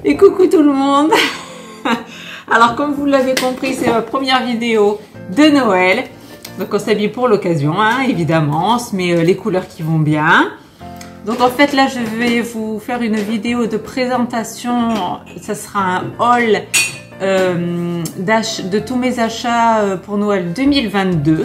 Et coucou tout le monde. Alors comme vous l'avez compris, c'est ma première vidéo de Noël. Donc on s'habille pour l'occasion, hein, évidemment. On se met les couleurs qui vont bien. Donc en fait là je vais vous faire une vidéo de présentation. Ça sera un haul de tous mes achats pour Noël 2022.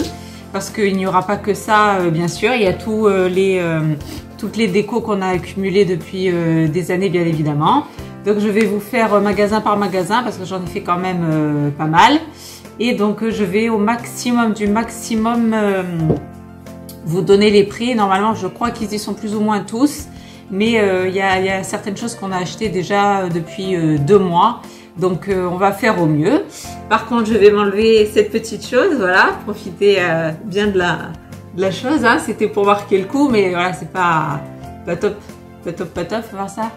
Parce qu'il n'y aura pas que ça, bien sûr. Il y a toutes les décos qu'on a accumulées depuis des années, bien évidemment. Donc je vais vous faire magasin par magasin parce que j'en ai fait quand même pas mal. Et donc je vais au maximum du maximum vous donner les prix. Normalement je crois qu'ils y sont plus ou moins tous. Mais il y a certaines choses qu'on a achetées déjà depuis 2 mois. Donc on va faire au mieux. Par contre je vais m'enlever cette petite chose. Voilà, profiter bien de la chose. Hein. C'était pour marquer le coup. Mais voilà, c'est pas top. Pas top. Faut voir ça.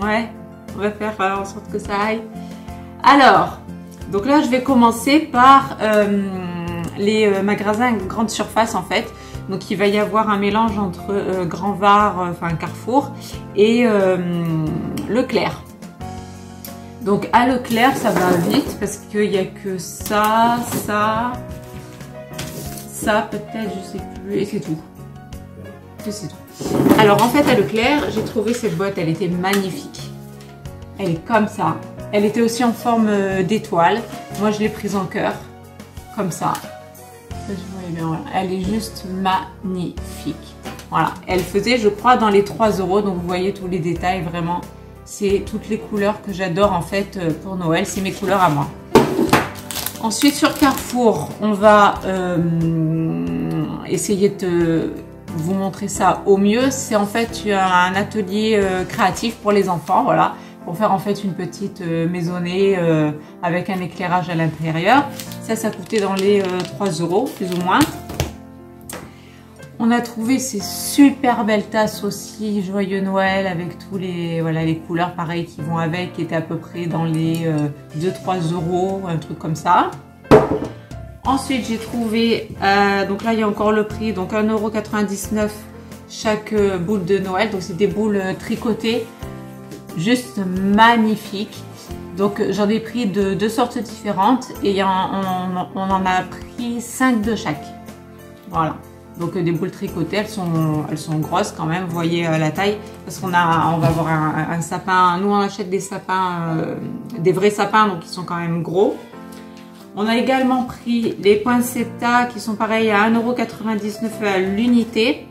Ouais. On va faire en sorte que ça aille. Alors, donc là, je vais commencer par les magasins grande surface en fait. Donc, il va y avoir un mélange entre Grand Var, enfin Carrefour, et Leclerc. Donc, à Leclerc, ça va vite parce qu'il n'y a que ça peut-être, je sais plus, et c'est tout. C'est tout. Alors, en fait, à Leclerc, j'ai trouvé cette boîte, elle était magnifique. Elle est comme ça. Elle était aussi en forme d'étoile. Moi, je l'ai prise en cœur. Comme ça. Je voyais bien, voilà. Elle est juste magnifique. Voilà. Elle faisait, je crois, dans les 3 €. Donc, vous voyez tous les détails. Vraiment, c'est toutes les couleurs que j'adore, en fait, pour Noël. C'est mes couleurs à moi. Ensuite, sur Carrefour, on va essayer de vous montrer ça au mieux. C'est en fait un atelier créatif pour les enfants. Voilà. Pour faire en fait une petite maisonnée avec un éclairage à l'intérieur. Ça coûtait dans les 3 € plus ou moins. On a trouvé ces super belles tasses aussi, Joyeux Noël, avec tous les, voilà, les couleurs pareilles qui vont avec, qui étaient à peu près dans les 2-3 €, un truc comme ça. Ensuite j'ai trouvé, donc là il y a encore le prix, donc 1,99 € chaque boule de Noël, donc c'est des boules tricotées. Juste magnifique. Donc j'en ai pris de 2 sortes différentes et on en a pris 5 de chaque. Voilà. Donc des boules tricotées, elles sont grosses quand même. Vous voyez la taille parce on va avoir un sapin. Nous on achète des sapins, des vrais sapins, donc ils sont quand même gros. On a également pris les poinsettias qui sont pareils à 1,99 € à l'unité.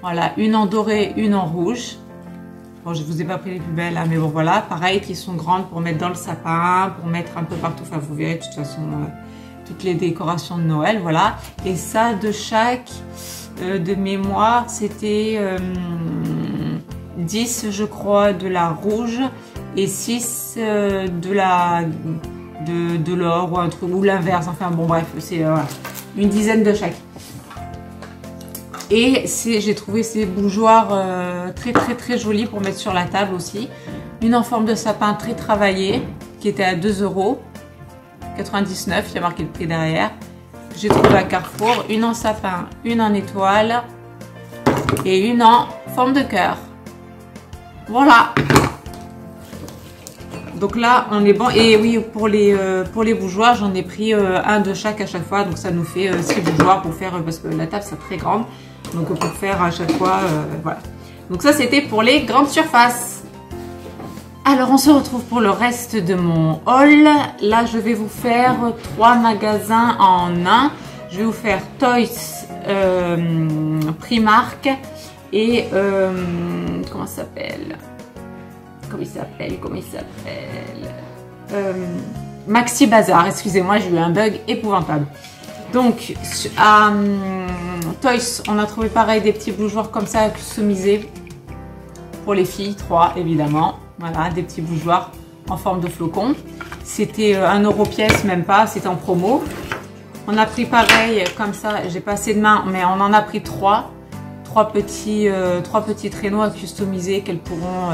Voilà, une en doré, une en rouge. Bon, je vous ai pas pris les plus belles, hein, mais bon voilà, pareil, qui sont grandes pour mettre dans le sapin, pour mettre un peu partout. Enfin, vous verrez de toute façon toutes les décorations de Noël, voilà. Et ça, de chaque, de mémoire, c'était 10, je crois, de la rouge et 6 de l'or ou un truc ou l'inverse. Enfin bon, bref, c'est voilà, une dizaine de chaque. Et j'ai trouvé ces bougeoirs très jolis pour mettre sur la table aussi. Une en forme de sapin très travaillée qui était à 2,99 €. Il y a marqué le prix derrière. J'ai trouvé à Carrefour. Une en sapin, une en étoile et une en forme de cœur. Voilà. Donc là, on est bon. Et oui, pour les bougeoirs, j'en ai pris un de chaque à chaque fois. Donc ça nous fait 6 bougeoirs pour faire, parce que la table, c'est très grande. Donc pour faire à chaque fois, voilà. Donc ça, c'était pour les grandes surfaces. Alors, on se retrouve pour le reste de mon haul. Là, je vais vous faire 3 magasins en un. Je vais vous faire Toys, Primark et... comment ça s'appelle ? Comment il s'appelle Maxi Bazar, excusez-moi, j'ai eu un bug épouvantable. Donc, à Toys, on a trouvé pareil des petits bougeoirs comme ça, customisés pour les filles, 3 évidemment. Voilà, des petits bougeoirs en forme de flocon. C'était 1 € pièce, même pas, c'était en promo. On a pris pareil, comme ça, j'ai pas assez de main, mais on en a pris 3. 3 petits traîneaux à customiser qu'elles pourront...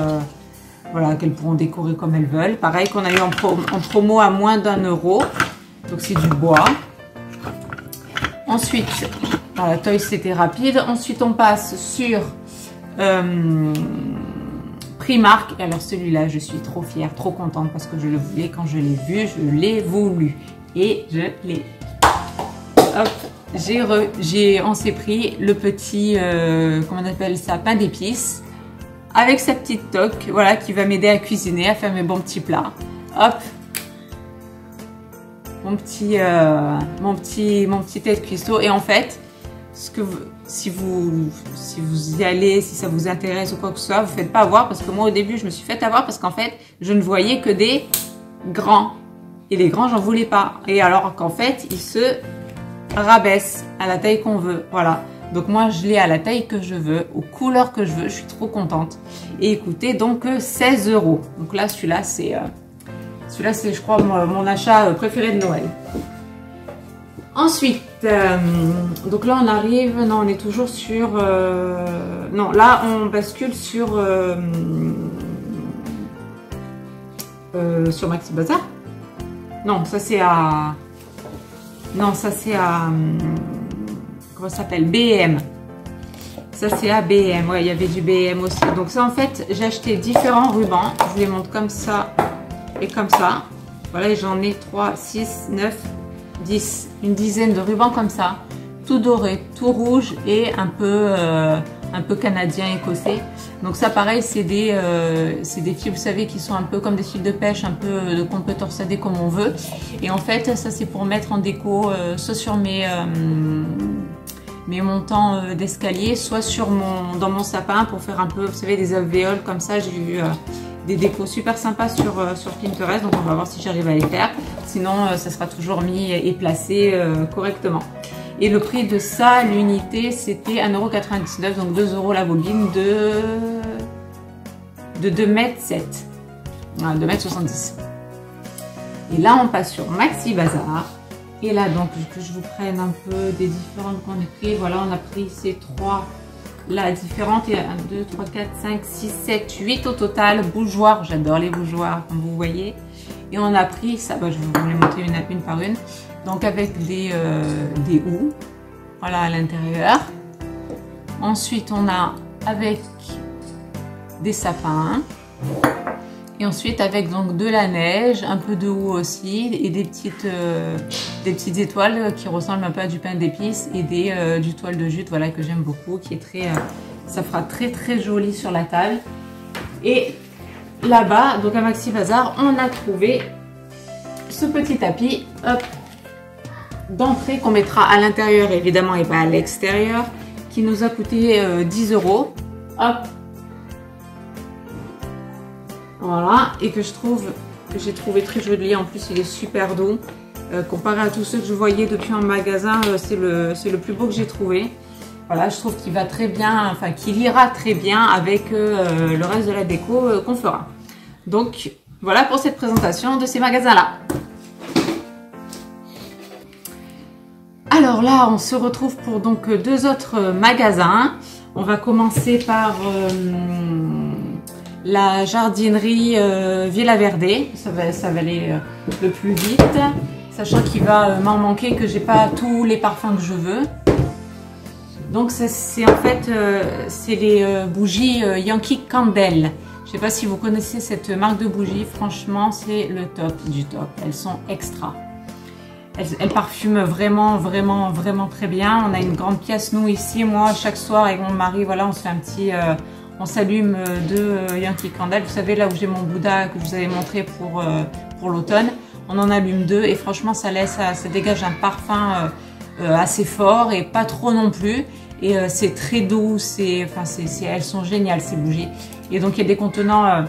voilà, qu'elles pourront décorer comme elles veulent. Pareil qu'on a eu en promo à moins d'1 €. Donc c'est du bois. Ensuite, voilà, Toys c'était rapide. Ensuite on passe sur Primark. Et alors celui-là, je suis trop fière, trop contente parce que je le voulais quand je l'ai vu, je l'ai voulu. Et je l'ai. Hop, on s'est pris le petit, comment on appelle ça, pain d'épices. Avec sa petite toque, voilà, qui va m'aider à cuisiner, à faire mes bons petits plats. Hop, mon petit aide cuistot. Et en fait, si vous y allez, si ça vous intéresse ou quoi que ce soit, vous faites pas avoir, parce que moi au début je me suis fait avoir parce qu'en fait je ne voyais que des grands et les grands j'en voulais pas. Et alors qu'en fait ils se rabaissent à la taille qu'on veut, voilà. Donc moi je l'ai à la taille que je veux, aux couleurs que je veux, je suis trop contente. Et écoutez, donc 16 €. Donc là celui-là c'est je crois mon achat préféré de Noël. Ensuite, donc là on arrive, non on est toujours sur, non là on bascule sur Maxi Bazar. Non ça c'est à, non ça c'est à, comment ça s'appelle, BM. Ça c'est à BM, ouais il y avait du BM aussi. Donc ça en fait j'ai acheté différents rubans, je vous les montre comme ça et comme ça. Voilà, j'en ai 3, 6, 9, 10, une dizaine de rubans comme ça, tout doré, tout rouge et un peu canadien, écossais. Donc ça pareil c'est des fils, vous savez, qui sont un peu comme des fils de pêche, un peu qu'on peut torsader comme on veut. Et en fait ça c'est pour mettre en déco soit sur mes montants d'escalier, soit dans mon sapin pour faire un peu, vous savez, des alvéoles comme ça. J'ai vu des décos super sympas sur Pinterest, donc on va voir si j'arrive à les faire. Sinon, ça sera toujours mis et placé correctement. Et le prix de ça, l'unité, c'était 1,99 €, donc 2 € la bobine de 2,7 m. Voilà, 2,70 m. Et là, on passe sur Maxi Bazar. Et là, donc, que je vous prenne un peu des différentes qu'on a pris. Voilà, on a pris ces trois là différentes. Il y a 1, 2, 3, 4, 5, 6, 7, 8 au total. Bougeoirs, j'adore les bougeoirs, comme vous voyez. Et on a pris ça, bah, je vais vous les montrer une par une. Donc avec des houes, voilà, à l'intérieur. Ensuite, on a avec des sapins. Et ensuite avec donc de la neige, un peu de houx aussi, et des petites étoiles qui ressemblent un peu à du pain d'épices et du toile de jute, voilà, que j'aime beaucoup, qui est très, ça fera très très joli sur la table. Et là-bas, donc à Maxi Bazar, on a trouvé ce petit tapis, hop, d'entrée qu'on mettra à l'intérieur évidemment et pas à l'extérieur, qui nous a coûté 10 €. Hop. Voilà, et que j'ai trouvé très joli. En plus, il est super doux. Comparé à tous ceux que je voyais depuis en magasin, c'est le plus beau que j'ai trouvé. Voilà, je trouve qu'il va très bien, enfin qu'il ira très bien avec le reste de la déco qu'on fera. Donc, voilà pour cette présentation de ces magasins-là. Alors là, on se retrouve pour donc deux autres magasins. On va commencer par la jardinerie Villa Verde. Ça va aller le plus vite, sachant qu'il va m'en manquer, que j'ai pas tous les parfums que je veux. Donc c'est en fait c'est les bougies Yankee Candle. Je sais pas si vous connaissez cette marque de bougies. Franchement, c'est le top du top. Elles sont extra. Elles parfument vraiment très bien. On a une grande pièce, nous, ici. Moi, chaque soir, avec mon mari, voilà, on se fait un petit... on s'allume deux Yankee Candle. Vous savez, là où j'ai mon Bouddha que je vous avais montré pour l'automne, on en allume deux. Et franchement, ça dégage un parfum assez fort et pas trop non plus. Et c'est très doux. Elles sont géniales, ces bougies. Et donc, il y a des contenants...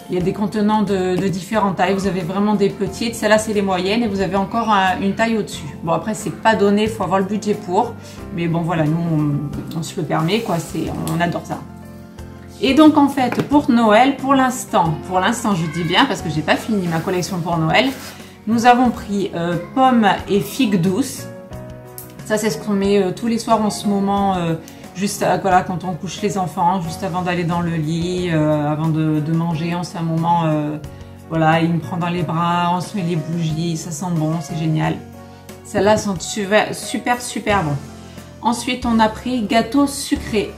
il y a des contenants de différentes tailles. Vous avez vraiment des petites. Celle-là, c'est les moyennes. Et vous avez encore une taille au-dessus. Bon, après, c'est pas donné. Il faut avoir le budget pour. Mais bon, voilà, nous, on se le permet, quoi. On adore ça. Et donc, en fait, pour Noël, pour l'instant, je dis bien, parce que j'ai pas fini ma collection pour Noël, nous avons pris pommes et figues douces. Ça, c'est ce qu'on met tous les soirs en ce moment, juste voilà, quand on couche les enfants, juste avant d'aller dans le lit, avant de manger, on se fait un moment, voilà, il me prend dans les bras, on se met les bougies, ça sent bon, c'est génial. Celles-là sont super bon. Ensuite, on a pris gâteau sucré.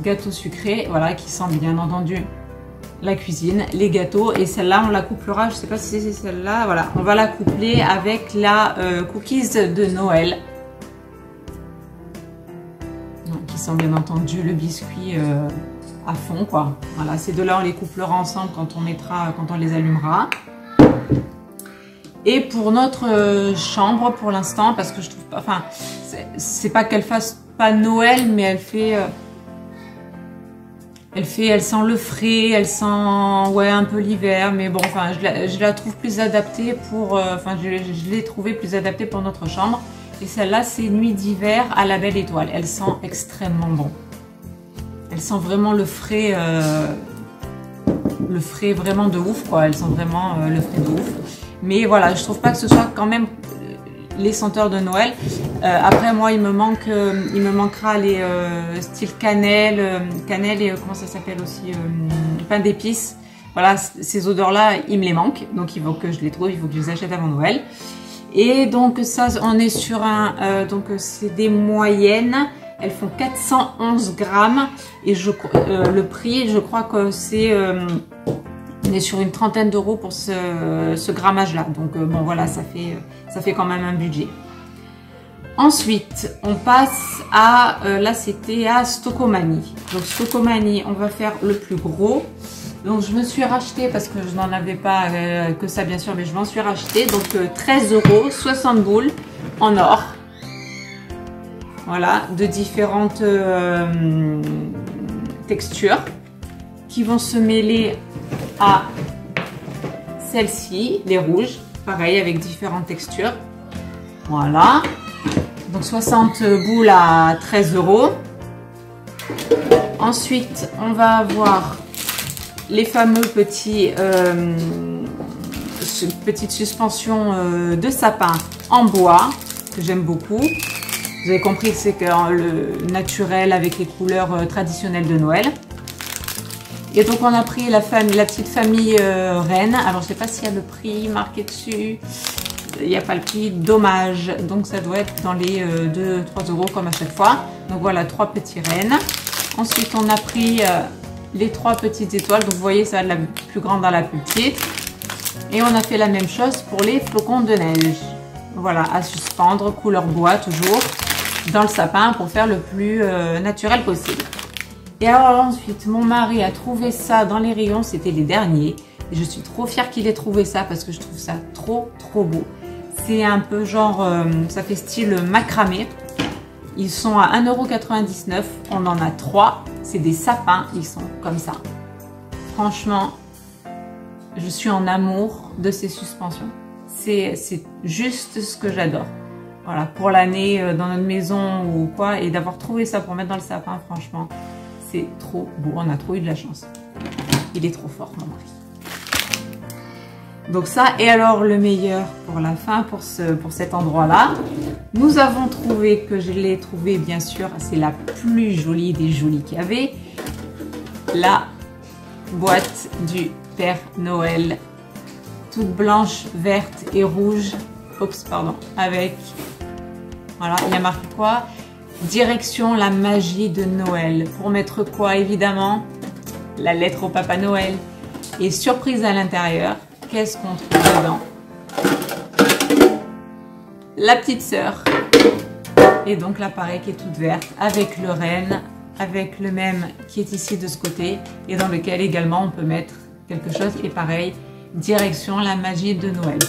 gâteau sucré, voilà, qui sent bien entendu la cuisine, les gâteaux. Et celle-là, on la couplera, je sais pas si c'est celle-là, voilà, on va la coupler avec la cookies de Noël. Qui sent bien entendu le biscuit à fond, quoi. Voilà, ces deux-là, on les couplera ensemble quand on les allumera. Et pour notre chambre, pour l'instant, parce que je trouve pas, enfin, c'est pas qu'elle fasse pas Noël, mais elle sent le frais, elle sent, ouais, un peu l'hiver, mais bon, enfin, je la trouve plus adaptée pour, enfin, je l'ai trouvée plus adaptée pour notre chambre. Et celle-là, c'est Nuit d'hiver à la Belle Étoile. Elle sent extrêmement bon. Elle sent vraiment le frais vraiment de ouf, quoi. Elle sent vraiment le frais de ouf. Mais voilà, je trouve pas que ce soit quand même les senteurs de Noël. Après, moi, il me manquera les style cannelle et comment ça s'appelle aussi, pain d'épices. Voilà, ces odeurs-là, il me les manque. Donc, il faut que je les trouve, il faut que je les achète avant Noël. Et donc, ça, on est sur un, donc c'est des moyennes. Elles font 411 grammes. Et le prix, je crois que c'est... on est sur une trentaine d'euros pour ce grammage-là. Donc, bon, voilà, ça fait quand même un budget. Ensuite, on passe à... là, c'était à Stocomanie. Donc, Stocomanie, on va faire le plus gros. Donc, je me suis racheté, parce que je n'en avais pas que ça, bien sûr, mais je m'en suis racheté. Donc, 13 euros, 60 boules en or. Voilà, de différentes textures qui vont se mêler à celle-ci, les rouges, pareil avec différentes textures. Voilà, donc 60 boules à 13 euros. Ensuite, on va avoir les fameux petits petites suspensions de sapin en bois que j'aime beaucoup. Vous avez compris que c'est le naturel avec les couleurs traditionnelles de Noël. Et donc on a pris la petite famille reine. Alors je sais pas s'il y a le prix marqué dessus. Il n'y a pas le prix, dommage. Donc ça doit être dans les 2-3 euros comme à chaque fois. Donc voilà, 3 petits rennes. Ensuite on a pris les 3 petites étoiles. Donc vous voyez, ça va de la plus grande à la plus petite. Et on a fait la même chose pour les flocons de neige. Voilà, à suspendre, couleur bois toujours, dans le sapin pour faire le plus naturel possible. Et alors ensuite, mon mari a trouvé ça dans les rayons, c'était les derniers. Et je suis trop fière qu'il ait trouvé ça parce que je trouve ça trop beau. C'est un peu genre, ça fait style macramé. Ils sont à 1,99 €, on en a 3. C'est des sapins, ils sont comme ça. Franchement, je suis en amour de ces suspensions. C'est juste ce que j'adore. Voilà, pour l'année dans notre maison ou quoi, et d'avoir trouvé ça pour mettre dans le sapin, franchement, c'est trop beau. On a trop eu de la chance. Il est trop fort, mon mari. Donc ça, et alors le meilleur pour la fin, pour cet endroit-là, nous avons trouvé, que je l'ai trouvé bien sûr, c'est la plus jolie des jolies qu'il y avait, la boîte du Père Noël, toute blanche, verte et rouge. Oups, pardon, avec, voilà, il y a marqué quoi? Direction la magie de Noël. Pour mettre quoi? Évidemment, la lettre au Papa Noël. Et surprise à l'intérieur, qu'est-ce qu'on trouve dedans? La petite sœur. Et donc l'appareil qui est toute verte, avec le renne, avec le même qui est ici de ce côté, et dans lequel également on peut mettre quelque chose. Et pareil, direction la magie de Noël.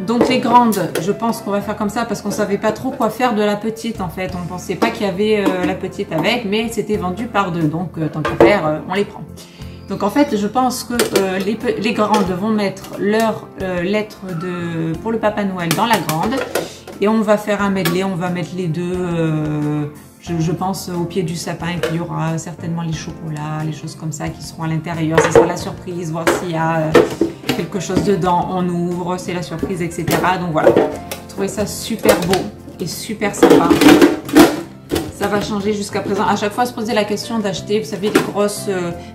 Donc les grandes, je pense qu'on va faire comme ça parce qu'on savait pas trop quoi faire de la petite en fait. On pensait pas qu'il y avait la petite avec, mais c'était vendu par 2. Donc tant qu'à faire, on les prend. Donc en fait, je pense que les grandes vont mettre leur lettre pour le Papa Noël dans la grande. Et on va faire un medley, on va mettre les deux, je pense, au pied du sapin. Et puis il y aura certainement les chocolats, les choses comme ça qui seront à l'intérieur. Ce sera la surprise, voir s'il y a quelque chose dedans, on ouvre, c'est la surprise, etc. Donc voilà, je trouvais ça super beau et super sympa. Ça va changer jusqu'à présent. À chaque fois, se poser la question d'acheter, vous savez, les grosses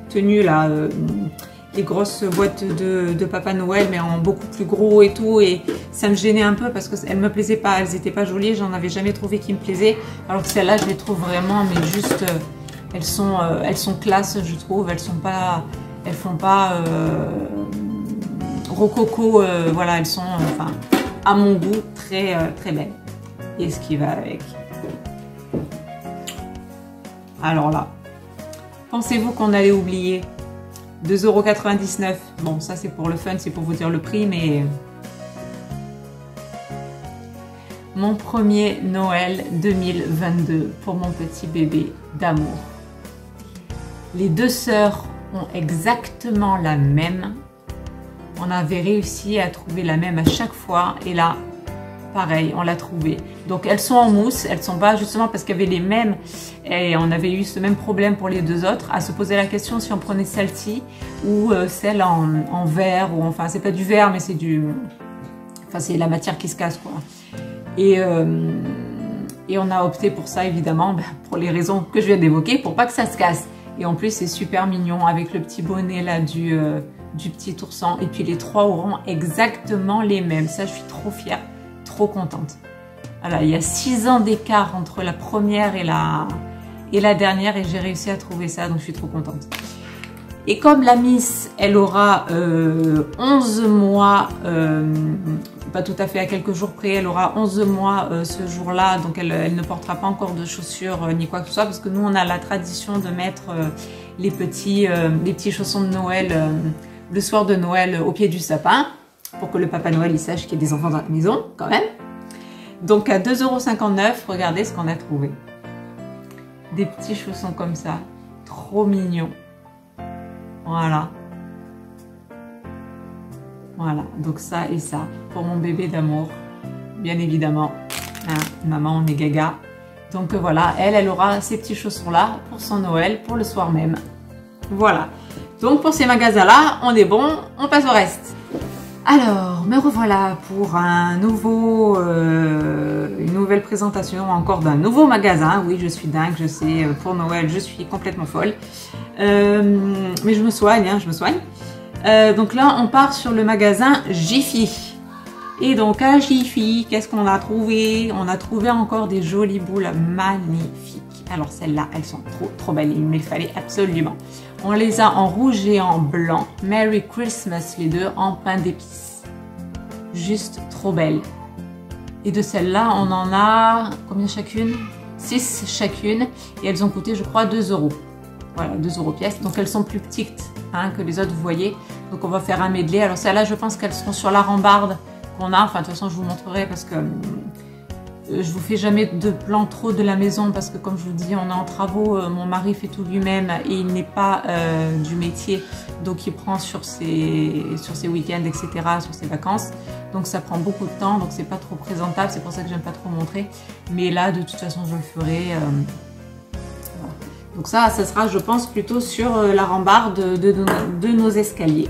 tenues là, les grosses boîtes de Papa Noël, mais en beaucoup plus gros et tout. Et ça me gênait un peu parce qu'elles me plaisaient pas, elles étaient pas jolies, j'en avais jamais trouvé qui me plaisaient. Alors que celle-là, je les trouve vraiment, mais juste elles sont classe, je trouve. Elles font pas rococo. Voilà, elles sont, enfin, à mon goût, très très belles. Et ce qui va avec. Alors là, pensez-vous qu'on allait oublier 2,99 €? Bon, ça c'est pour le fun, c'est pour vous dire le prix, mais mon premier Noël 2022 pour mon petit bébé d'amour. Les deux sœurs ont exactement la même. On avait réussi à trouver la même à chaque fois et là, pareil, on l'a trouvée. Donc elles sont en mousse, elles sont pas justement parce qu'il y avait les mêmes et on avait eu ce même problème pour les deux autres, à se poser la question si on prenait celle-ci ou celle en verre, ou enfin c'est pas du verre mais c'est du, enfin c'est la matière qui se casse quoi. Et on a opté pour ça évidemment pour les raisons que je viens d'évoquer, pour pas que ça se casse. Et en plus c'est super mignon avec le petit bonnet là du petit ourson et puis les trois auront exactement les mêmes. Ça je suis trop fière, trop contente. Voilà, il y a 6 ans d'écart entre la première et la dernière et j'ai réussi à trouver ça, donc je suis trop contente. Et comme la Miss, elle aura 11 mois, pas tout à fait à quelques jours près, elle aura 11 mois ce jour-là, donc elle ne portera pas encore de chaussures ni quoi que ce soit, parce que nous on a la tradition de mettre les petits chaussons de Noël le soir de Noël au pied du sapin, pour que le Papa Noël il sache qu'il y a des enfants dans la maison quand même. Donc à 2,59 €, regardez ce qu'on a trouvé. Des petits chaussons comme ça, trop mignons. Voilà. Voilà, donc ça et ça pour mon bébé d'amour, bien évidemment. Hein, maman, on est gaga. Donc voilà, elle aura ces petits chaussons-là pour son Noël, pour le soir même. Voilà. Donc pour ces magasins-là, on est bon, on passe au reste. Alors, me revoilà pour une nouvelle présentation encore d'un nouveau magasin. Oui, je suis dingue, je sais, pour Noël, je suis complètement folle. Mais je me soigne, hein, je me soigne. Donc là, on part sur le magasin Jiffy. Et donc à Jiffy, qu'est-ce qu'on a trouvé? On a trouvé encore des jolies boules magnifiques. Alors celles-là, elles sont trop belles, il me les fallait absolument. On les a en rouge et en blanc. Merry Christmas, les deux en pain d'épices. Juste trop belles. Et de celles-là, on en a combien chacune? 6 chacune. Et elles ont coûté, je crois, 2 €. Voilà, 2 € pièce. Donc elles sont plus petites hein, que les autres, vous voyez. Donc on va faire un medley. Alors celles-là, je pense qu'elles seront sur la rambarde qu'on a. Enfin, de toute façon, je vous montrerai parce que je vous fais jamais de plan trop de la maison parce que comme je vous dis, on est en travaux. Mon mari fait tout lui-même et il n'est pas du métier. Donc il prend sur ses week-ends, etc., sur ses vacances. Donc ça prend beaucoup de temps. Donc c'est pas trop présentable. C'est pour ça que j'aime pas trop montrer. Mais là, de toute façon, je le ferai. Voilà. Donc ça sera, je pense, plutôt sur la rambarde de nos escaliers.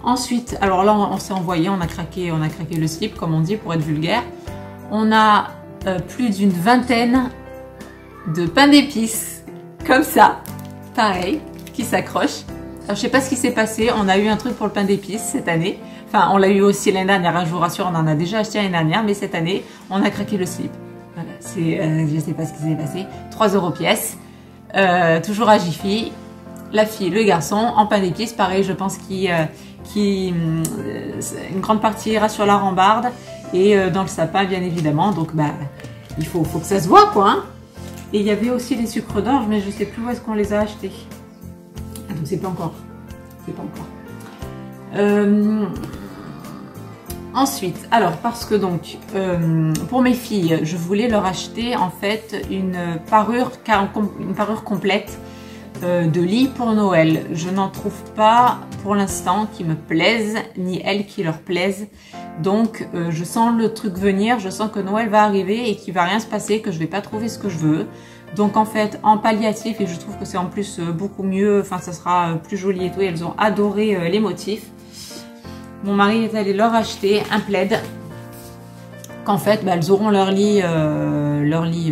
Ensuite, alors là, on s'est envoyé, on a craqué le slip, comme on dit, pour être vulgaire. On a plus d'une vingtaine de pains d'épices, comme ça, pareil, qui s'accrochent. Alors, je sais pas ce qui s'est passé, on a eu un truc pour le pain d'épices cette année. Enfin, on l'a eu aussi l'année dernière, hein, je vous rassure, on en a déjà acheté l'année dernière, mais cette année, on a craqué le slip. Voilà, je sais pas ce qui s'est passé. 3 € pièce, toujours à Jiffy. La fille, le garçon, en pain d'épices, pareil, je pense une grande partie ira sur la rambarde et dans le sapin bien évidemment, donc bah il faut que ça se voit quoi hein. Et il y avait aussi les sucres d'orge mais je sais plus où est-ce qu'on les a achetés, donc c'est pas encore ensuite, alors parce que donc pour mes filles je voulais leur acheter en fait une parure complète de lit pour Noël. Je n'en trouve pas pour l'instant qui me plaisent, ni elles qui leur plaisent. Donc je sens le truc venir, je sens que Noël va arriver et qu'il va rien se passer, que je vais pas trouver ce que je veux. Donc en fait en palliatif, et je trouve que c'est en plus beaucoup mieux, enfin ça sera plus joli et tout, et elles ont adoré les motifs. Mon mari est allé leur acheter un plaid qu'en fait bah, elles auront leur lit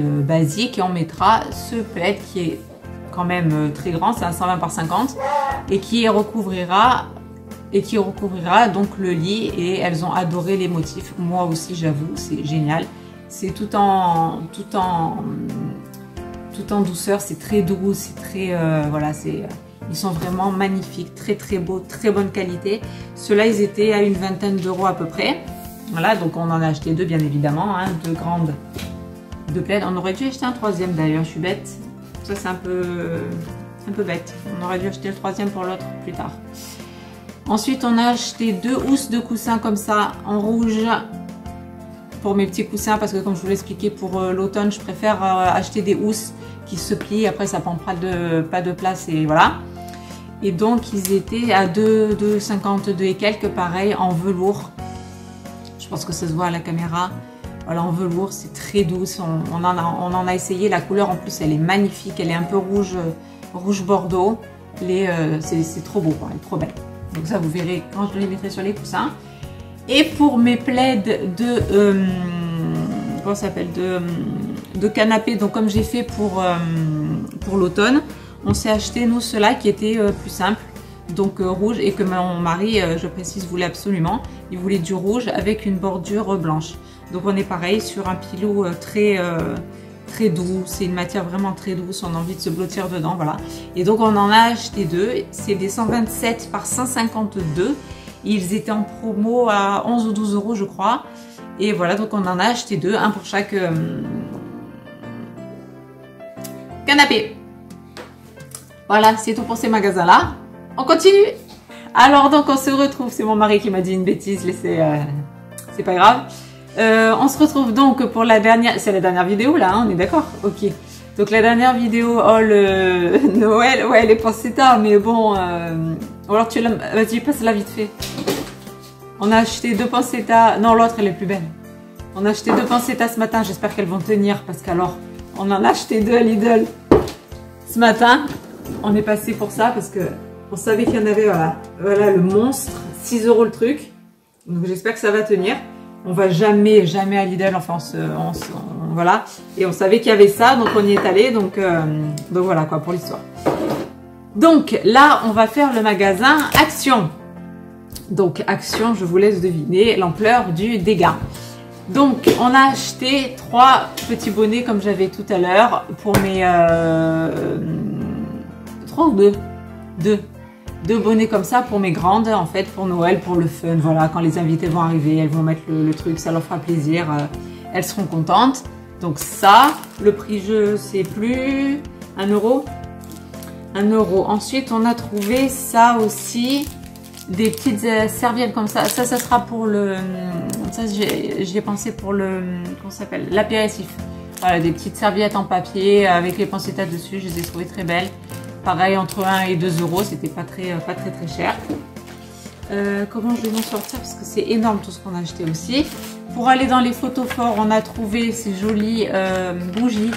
basique et on mettra ce plaid qui est quand même très grand, c'est un 120 par 50 et qui recouvrira donc le lit et elles ont adoré les motifs. Moi aussi j'avoue, c'est génial. C'est tout en tout en douceur, c'est très doux, c'est très, voilà, ils sont vraiment magnifiques, très beaux, très bonne qualité. Ceux-là, ils étaient à une vingtaine d'euros à peu près. Voilà, donc on en a acheté deux, bien évidemment, hein, deux grandes, deux plaids. On aurait dû acheter un troisième d'ailleurs, je suis bête. Ça, c'est un peu bête. On aurait dû acheter le troisième pour l'autre plus tard. Ensuite, on a acheté deux housses de coussins comme ça, en rouge, pour mes petits coussins, parce que comme je vous l'expliquais pour l'automne, je préfère acheter des housses qui se plient. Après, ça prend pas de place et voilà. Et donc, ils étaient à 2,52 et quelques, pareil, en velours. Je pense que ça se voit à la caméra. Voilà, en velours, c'est très douce. On en a essayé. La couleur, en plus, elle est magnifique. Elle est un peu rouge bordeaux. C'est trop beau, quoi. Elle est trop belle. Donc ça, vous verrez quand je les mettrai sur les coussins. Et pour mes plaids comment ça s'appelle, de canapé, donc comme j'ai fait pour l'automne, on s'est acheté, nous, ceux-là qui étaient plus simples. Donc rouge, et que mon mari, je précise, voulait absolument. Il voulait du rouge avec une bordure blanche. Donc on est pareil sur un pilot très doux. C'est une matière vraiment très douce. On a envie de se blottir dedans, voilà. Et donc on en a acheté deux. C'est des 127 par 152. Ils étaient en promo à 11 ou 12 euros, je crois. Et voilà, donc on en a acheté deux, un pour chaque canapé. Voilà, c'est tout pour ces magasins-là. On continue. Alors donc on se retrouve, c'est mon mari qui m'a dit une bêtise, laissez, c'est pas grave. On se retrouve donc pour la dernière, c'est la dernière vidéo là, hein, on est d'accord? Ok. Donc la dernière vidéo, oh le Noël, ouais les pancetta, mais bon, alors tu l'as, vas-y passe-la vite fait. On a acheté deux pancetta, non l'autre elle est plus belle. On a acheté deux pancetta ce matin, j'espère qu'elles vont tenir, parce qu'alors, on en a acheté deux à Lidl ce matin. On est passé pour ça, parce que on savait qu'il y en avait, voilà le monstre, 6 euros le truc. Donc j'espère que ça va tenir. On va jamais à Lidl, enfin voilà. Et on savait qu'il y avait ça, donc on y est allé. Donc voilà quoi pour l'histoire. Donc là, on va faire le magasin Action. Donc Action, je vous laisse deviner l'ampleur du dégât. Donc on a acheté 3 petits bonnets comme j'avais tout à l'heure pour mes 3 ou 2 deux bonnets comme ça pour mes grandes, en fait, pour Noël, pour le fun. Voilà, quand les invités vont arriver, elles vont mettre le truc, ça leur fera plaisir, elles seront contentes. Donc ça, le prix je sais plus, 1 euro. 1 euro. Ensuite, on a trouvé ça aussi, des petites serviettes comme ça. Ça sera pour le... Ça, j'y ai pensé pour le... Comment ça s'appelle? L'apéritif. Voilà, des petites serviettes en papier avec les pancetta dessus. Je les ai trouvées très belles. Pareil, entre 1 et 2 euros, c'était pas très cher. Comment je vais m'en sortir parce que c'est énorme tout ce qu'on a acheté aussi. Pour aller dans les photos forts, on a trouvé ces jolies bougies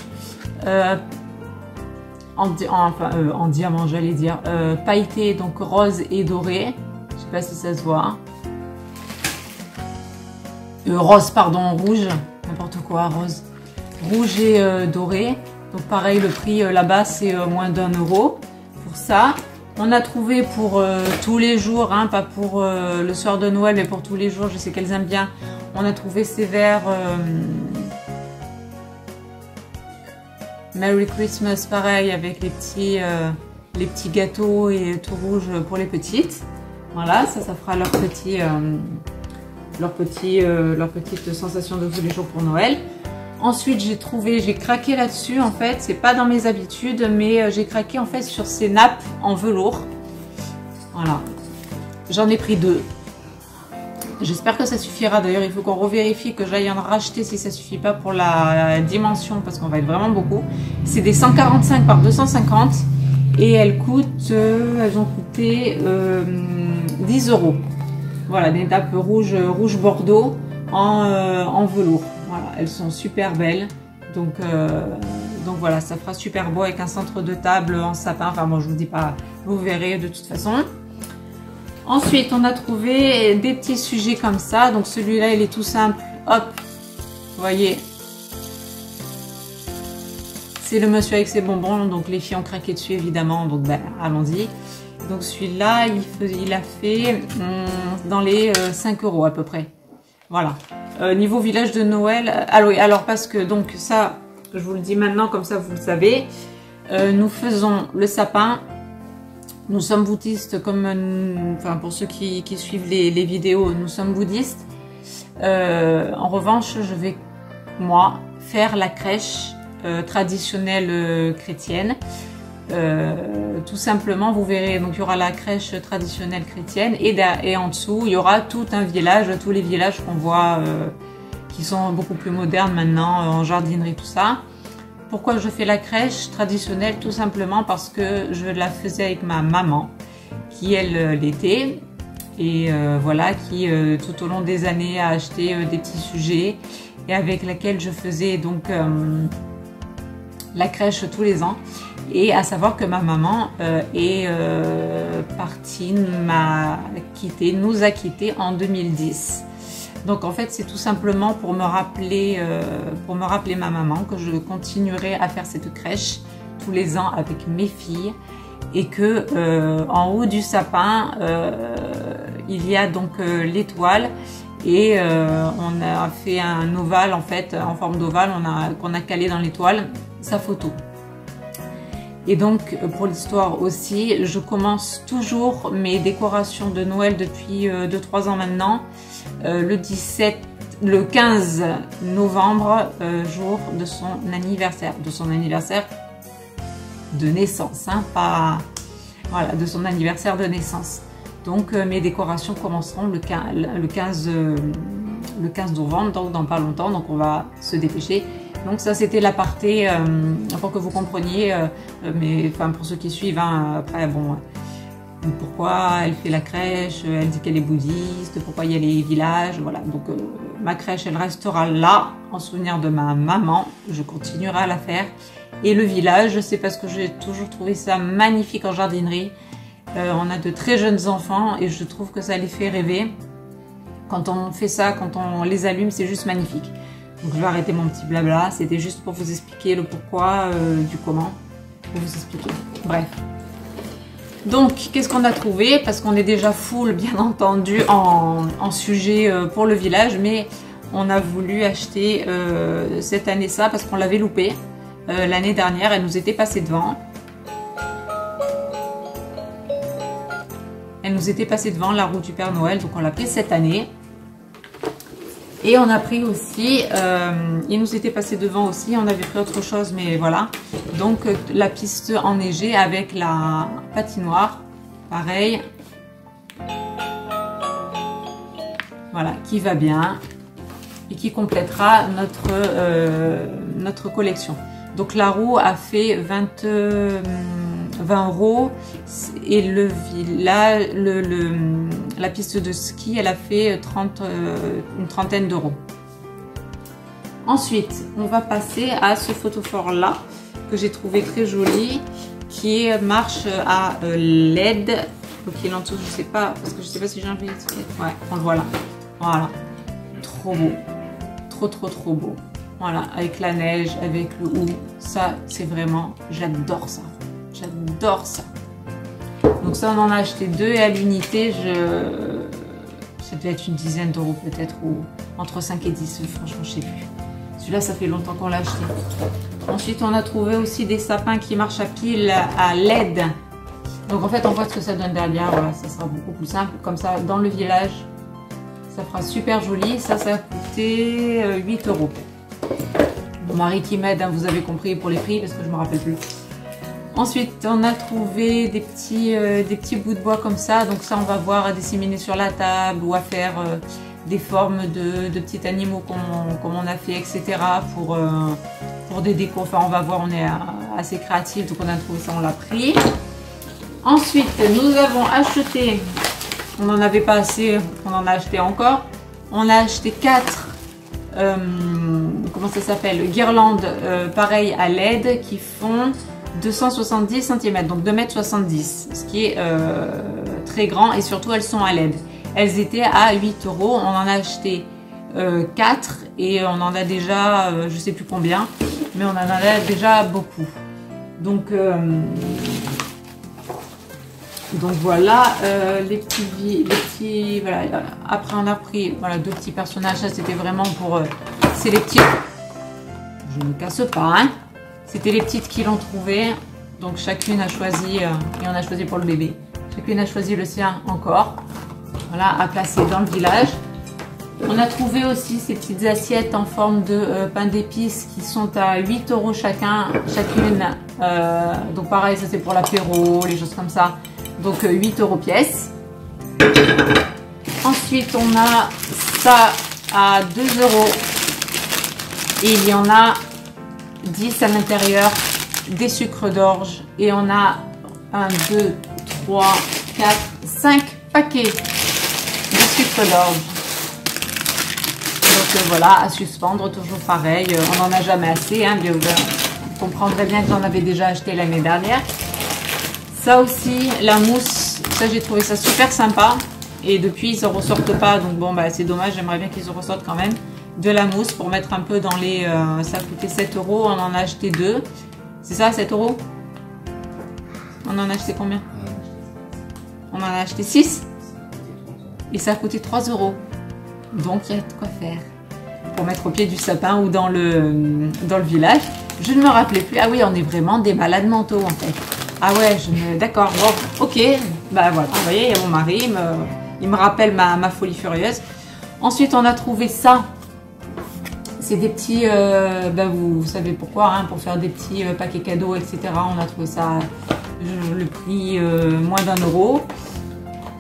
en diamant, j'allais dire, pailletées, donc rose et doré. Je sais pas si ça se voit. Rose, pardon, rouge, n'importe quoi, rose. Rouge et doré. Donc pareil, le prix là-bas, c'est moins d'1 euro pour ça. On a trouvé pour tous les jours, hein, pas pour le soir de Noël, mais pour tous les jours, je sais qu'elles aiment bien. On a trouvé ces verres Merry Christmas, pareil, avec les petits gâteaux et tout rouge pour les petites. Voilà, ça fera leur petite sensation de tous les jours pour Noël. Ensuite, j'ai craqué là-dessus, en fait, c'est pas dans mes habitudes, mais j'ai craqué en fait sur ces nappes en velours. Voilà, j'en ai pris 2. J'espère que ça suffira. D'ailleurs, il faut qu'on revérifie, que j'aille en racheter si ça suffit pas pour la dimension, parce qu'on va être vraiment beaucoup. C'est des 145 par 250 et elles ont coûté 10 euros. Voilà, des nappes rouge bordeaux en velours. Voilà, elles sont super belles. Donc voilà, ça fera super beau avec un centre de table en sapin. Enfin bon, je vous dis pas, vous verrez de toute façon. Ensuite, on a trouvé des petits sujets comme ça. Donc celui-là, il est tout simple. Hop, vous voyez. C'est le monsieur avec ses bonbons. Donc les filles ont craqué dessus évidemment. Donc ben, allons-y. Donc celui-là, il a fait dans les 5 euros à peu près. Voilà. Niveau village de Noël, alors parce que donc ça, Je vous le dis maintenant, comme ça vous le savez. Nous faisons le sapin. Nous sommes bouddhistes, comme enfin pour ceux qui suivent les vidéos, nous sommes bouddhistes. En revanche, je vais, moi, faire la crèche traditionnelle chrétienne. Tout simplement, vous verrez, donc il y aura la crèche traditionnelle chrétienne et en dessous, il y aura tout un village, tous les villages qu'on voit qui sont beaucoup plus modernes maintenant, en jardinerie, tout ça. Pourquoi je fais la crèche traditionnelle? Tout simplement parce que je la faisais avec ma maman, qui elle l'était, et voilà, qui tout au long des années a acheté des petits sujets, et avec laquelle je faisais donc la crèche tous les ans. Et à savoir que ma maman est partie, nous a quittés en 2010. Donc en fait, c'est tout simplement pour me rappeler ma maman que je continuerai à faire cette crèche tous les ans avec mes filles, et que en haut du sapin, il y a donc l'étoile, et on a fait un ovale en fait, en forme d'ovale, qu'on a calé dans l'étoile sa photo. Et donc pour l'histoire aussi, je commence toujours mes décorations de Noël depuis 2-3 ans maintenant, le 15 novembre, jour de son anniversaire de naissance, hein, pas voilà, de son anniversaire de naissance. Donc mes décorations commenceront le 15 novembre, donc dans pas longtemps, donc on va se dépêcher. Donc ça c'était l'aparté pour que vous compreniez, mais enfin pour ceux qui suivent, hein, après bon, pourquoi elle fait la crèche, elle dit qu'elle est bouddhiste, pourquoi il y a les villages, voilà. Donc ma crèche elle restera là en souvenir de ma maman, je continuerai à la faire. Et le village, c'est parce que j'ai toujours trouvé ça magnifique en jardinerie. On a de très jeunes enfants et je trouve que ça les fait rêver. Quand on fait ça, quand on les allume, c'est juste magnifique. Donc je vais arrêter mon petit blabla, c'était juste pour vous expliquer le pourquoi, du comment, pour vous expliquer. Bref. Donc, qu'est-ce qu'on a trouvé? Parce qu'on est déjà full, bien entendu, en sujet pour le village, mais on a voulu acheter cette année ça parce qu'on l'avait loupé. L'année dernière, elle nous était passée devant. Elle nous était passée devant, la roue du Père Noël, donc on l'a pris cette année. Et on a pris aussi, il nous était passé devant aussi, on avait pris autre chose, mais voilà. Donc la piste enneigée avec la patinoire, pareil. Voilà, qui va bien et qui complétera notre collection. Donc la roue a fait 20 € et la piste de ski elle a fait une trentaine d'euros. Ensuite on va passer à ce photophore là que j'ai trouvé très joli, qui marche à LED. Donc il est en dessous, je sais pas, parce que je sais pas si j'ai un peu expliqué. Ouais, on le voit là. Voilà, trop beau, trop beau. Voilà, avec la neige, avec le hou, ça c'est vraiment, j'adore ça. J'adore ça. Donc ça, on en a acheté 2 et à l'unité, ça devait être une dizaine d'euros peut-être, ou entre 5 et 10, franchement, je sais plus. Celui-là, ça fait longtemps qu'on l'a acheté. Ensuite, on a trouvé aussi des sapins qui marchent à pile à LED. Donc en fait, on voit ce que ça donne derrière, voilà, ça sera beaucoup plus simple. Comme ça, dans le village, ça fera super joli. Ça a coûté 8 €. Mon mari qui m'aide, hein, vous avez compris pour les prix, parce que je ne me rappelle plus. Ensuite, on a trouvé des petits bouts de bois comme ça. Donc ça, on va voir à disséminer sur la table ou à faire des formes de petits animaux comme on a fait, etc. Pour des décos. Enfin, on va voir, on est assez créatif. Donc on a trouvé ça, on l'a pris. Ensuite, nous avons acheté, on n'en avait pas assez, on en a acheté encore. On a acheté 4 comment ça s'appelle, guirlandes pareilles à LED qui font 270 cm, donc 2,70 m, ce qui est très grand, et surtout elles sont à LED. Elles étaient à 8 €, on en a acheté 4 et on en a déjà, je sais plus combien, mais on en a déjà beaucoup. Donc voilà, les petits voilà. Après on a pris voilà 2 petits personnages, ça c'était vraiment pour c'est les petits je ne casse pas. Hein. C'était les petites qui l'ont trouvé. Donc chacune a choisi, et on a choisi pour le bébé. Chacune a choisi le sien encore. Voilà, à placer dans le village. On a trouvé aussi ces petites assiettes en forme de pain d'épices qui sont à 8 € chacune. Donc pareil, ça c'est pour l'apéro, les choses comme ça. Donc 8 € pièce. Ensuite, on a ça à 2 €. Et il y en a 10 à l'intérieur, des sucres d'orge. Et on a 1, 2, 3, 4, 5 paquets de sucre d'orge. Donc voilà, à suspendre, toujours pareil. On n'en a jamais assez. Hein, bien, vous comprendrez bien que j'en avais déjà acheté l'année dernière. Ça aussi, la mousse, ça j'ai trouvé ça super sympa. Et depuis, ils ne ressortent pas. Donc bon, bah, c'est dommage, j'aimerais bien qu'ils se ressortent quand même. De la mousse pour mettre un peu dans les... ça a coûté 7 €, on en a acheté 2. C'est ça, 7 €? On en a acheté combien? On en a acheté 6. Et ça a coûté 3 €. Donc il y a de quoi faire. Pour mettre au pied du sapin ou dans le village. Je ne me rappelais plus. Ah oui, on est vraiment des malades mentaux en fait. Ah ouais, d'accord, bon, ok. Bah voilà, vous voyez, il y a mon mari, il me rappelle ma folie furieuse. Ensuite, on a trouvé ça. C'est des petits, vous savez pourquoi, hein, pour faire des petits paquets cadeaux, etc. On a trouvé ça, le prix moins d'1 €.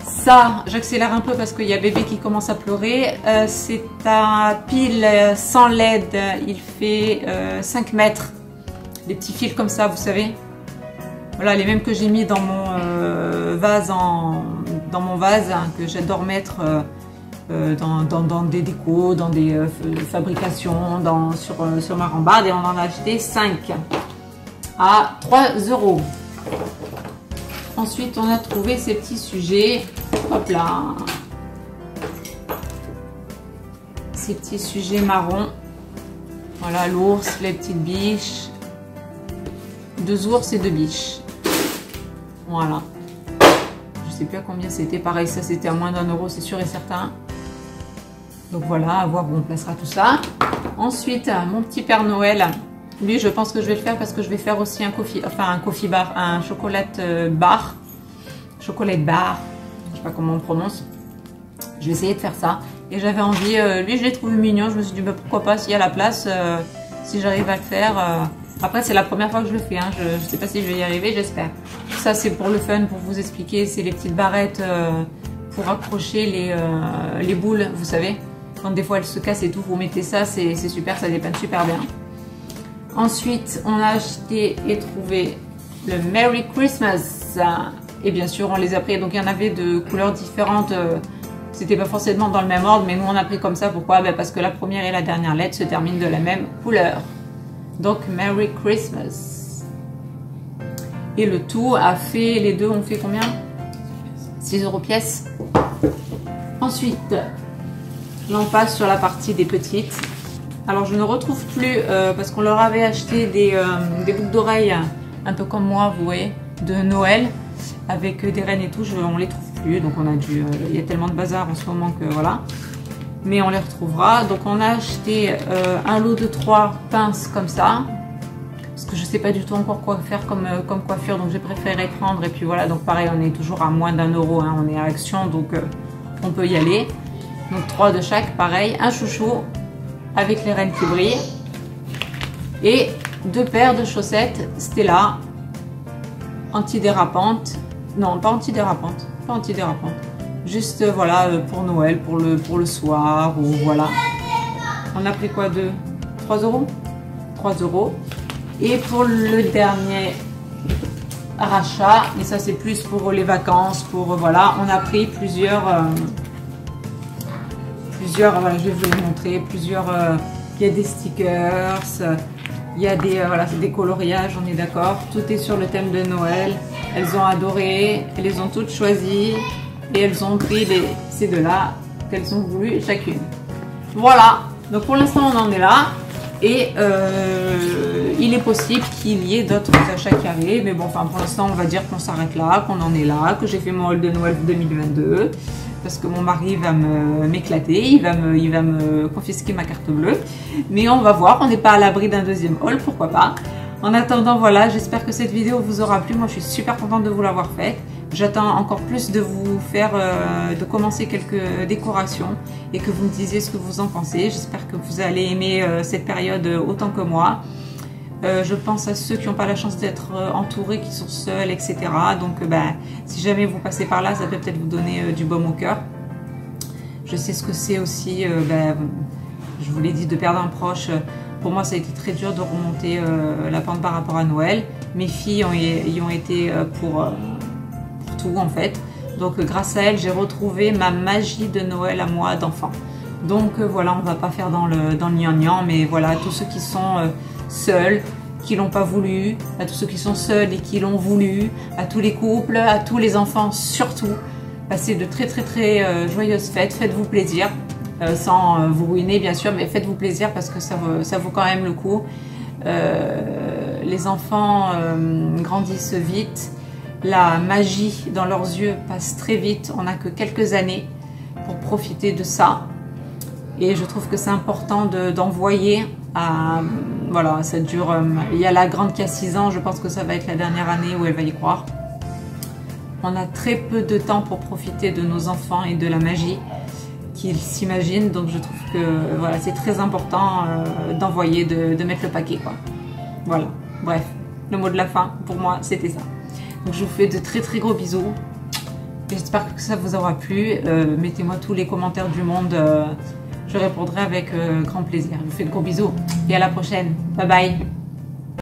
Ça, j'accélère un peu parce qu'il y a bébé qui commence à pleurer. C'est un pile sans LED, il fait 5 mètres. Des petits fils comme ça, vous savez. Voilà, les mêmes que j'ai mis dans mon vase, hein, que j'adore mettre dans des décos, dans des fabrications, sur ma rambarde. Et on en a acheté 5 à 3 €. Ensuite, on a trouvé ces petits sujets. Hop là. Ces petits sujets marrons. Voilà, l'ours, les petites biches. 2 ours et 2 biches. Voilà. Je sais plus à combien c'était. Pareil, ça c'était à moins d'1 €, c'est sûr et certain. Donc voilà, à voir où on placera tout ça. Ensuite, mon petit Père Noël. Lui, je pense que je vais le faire parce que je vais faire aussi un coffee bar, un chocolate bar. Chocolate bar. Je sais pas comment on prononce. Je vais essayer de faire ça. Et j'avais envie, lui je l'ai trouvé mignon. Je me suis dit, bah, pourquoi pas, s'il y a la place, si j'arrive à le faire. Après, c'est la première fois que je le fais. Hein. Je ne sais pas si je vais y arriver, j'espère. Ça, c'est pour le fun, pour vous expliquer. C'est les petites barrettes pour accrocher les boules, vous savez. Quand des fois elles se cassent et tout, vous mettez ça, c'est super, ça dépanne super bien. Ensuite, on a acheté et trouvé le Merry Christmas. Et bien sûr, on les a pris. Donc, il y en avait de couleurs différentes. C'était pas forcément dans le même ordre, mais nous, on a pris comme ça. Pourquoi? Parce que la première et la dernière lettre se terminent de la même couleur. Donc, Merry Christmas. Et le tout a fait, les deux ont fait combien? 6 € pièce. Ensuite, on passe sur la partie des petites. Alors, je ne retrouve plus, parce qu'on leur avait acheté des boucles d'oreilles, un peu comme moi, vous voyez, de Noël, avec des rennes et tout. On les trouve plus, donc on a dû... il y a tellement de bazar en ce moment que voilà. Mais on les retrouvera. Donc, on a acheté un lot de 3 pinces comme ça. Parce que je ne sais pas du tout encore quoi faire comme coiffure, donc j'ai préféré prendre. Et puis voilà, donc pareil, on est toujours à moins d'1 €, hein, on est à Action, donc on peut y aller. Donc 3 de chaque, pareil. Un chouchou avec les rennes qui brillent. Et 2 paires de chaussettes Stella antidérapantes. Non, pas antidérapantes, pas antidérapantes. Juste voilà, pour Noël, pour le soir, ou voilà. On a pris quoi, 3 €? 3 €. Et pour le dernier rachat, et ça c'est plus pour les vacances, pour voilà, on a pris plusieurs, voilà, je vais vous les montrer, il y a des stickers, il y a des, voilà, des coloriages, on est d'accord, tout est sur le thème de Noël. Elles ont adoré, elles les ont toutes choisies et elles ont pris ces deux-là qu'elles ont voulu chacune. Voilà, donc pour l'instant on en est là. Et il est possible qu'il y ait d'autres achats qui arrivent. Mais bon, enfin, pour l'instant, on va dire qu'on s'arrête là, qu'on en est là, que j'ai fait mon haul de Noël 2022. parce que mon mari va m'éclater, il va me confisquer ma carte bleue. Mais on va voir, on n'est pas à l'abri d'un deuxième haul, pourquoi pas. En attendant, voilà, j'espère que cette vidéo vous aura plu. Moi, je suis super contente de vous l'avoir faite. J'attends encore plus de vous faire, de commencer quelques décorations et que vous me disiez ce que vous en pensez. J'espère que vous allez aimer cette période autant que moi. Je pense à ceux qui n'ont pas la chance d'être entourés, qui sont seuls, etc. Donc, si jamais vous passez par là, ça peut peut-être vous donner du baume au cœur. Je sais ce que c'est aussi, je vous l'ai dit, de perdre un proche. Pour moi, ça a été très dur de remonter la pente par rapport à Noël. Mes filles y ont été pour tout, en fait. Donc, grâce à elles, j'ai retrouvé ma magie de Noël à moi, d'enfant. Donc, voilà, on ne va pas faire dans le gnangnan, mais voilà, tous ceux qui sont seuls, qui l'ont pas voulu, à tous ceux qui sont seuls et qui l'ont voulu, à tous les couples, à tous les enfants surtout. Passez de très joyeuses fêtes, faites-vous plaisir, sans vous ruiner bien sûr, mais faites-vous plaisir parce que ça vaut quand même le coup. Les enfants grandissent vite, la magie dans leurs yeux passe très vite, on n'a que quelques années pour profiter de ça. Et je trouve que c'est important d'envoyer voilà, ça dure. Il y a la grande qui a 6 ans, je pense que ça va être la dernière année où elle va y croire. On a très peu de temps pour profiter de nos enfants et de la magie qu'ils s'imaginent. Donc je trouve que voilà, c'est très important d'envoyer, de mettre le paquet, quoi. Voilà, bref, le mot de la fin, pour moi, c'était ça. Donc je vous fais de très gros bisous. J'espère que ça vous aura plu. Mettez-moi tous les commentaires du monde. Je répondrai avec grand plaisir. Je vous fais de gros bisous et à la prochaine. Bye bye.